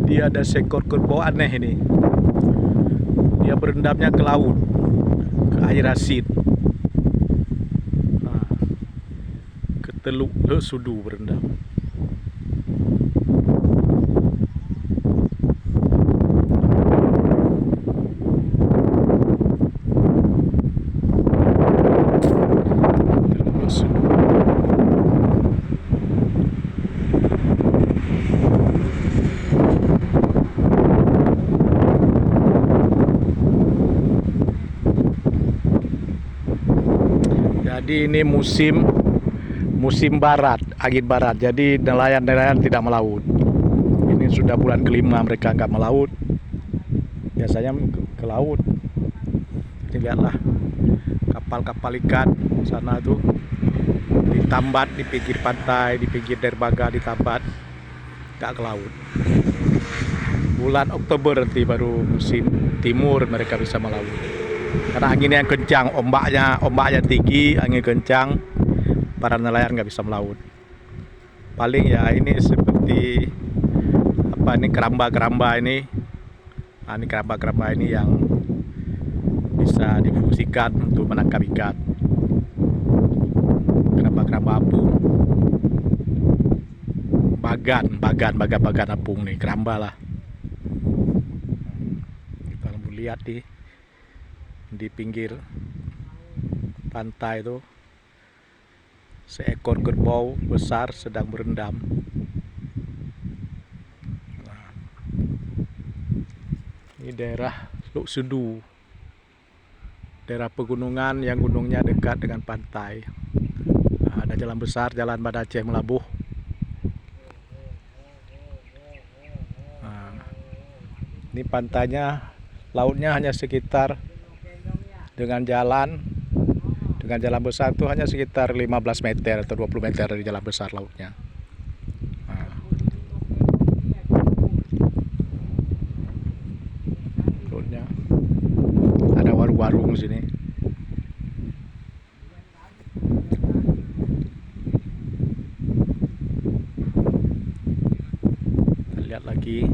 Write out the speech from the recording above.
Dia ada seekor kerbau aneh ini. Dia berendamnya ke laut, ke air asin. Nah, ke Teluk Lesudu berendam. Teluk Lesudu. Jadi ini musim barat, angin barat. Jadi nelayan-nelayan tidak melaut. Ini sudah bulan kelima mereka nggak melaut. Biasanya ke laut. Jadi lihatlah kapal-kapal ikan sana tuh ditambat di pinggir pantai, di pinggir dermaga ditambat, nggak ke laut. Bulan Oktober nanti baru musim timur mereka bisa melaut. Karena anginnya yang kencang, ombaknya tinggi, angin kencang, para nelayan nggak bisa melaut. Paling ya ini seperti apa ini keramba-keramba ini, ini keramba-keramba ini yang bisa difungsikan untuk menangkap ikan. Keramba-keramba apung, bagan apung nih, keramba lah. Kalau lihat di pinggir pantai itu seekor kerbau besar sedang berendam. Nah, ini daerah Lesudu, daerah pegunungan yang gunungnya dekat dengan pantai. Nah, ada jalan besar, jalan Banda Aceh Melabuh. Nah, ini pantainya, lautnya hanya sekitar dengan jalan besar itu hanya sekitar 15 meter atau 20 meter dari jalan besar lautnya. Nah, lautnya ada warung-warung sini. Kita lihat lagi.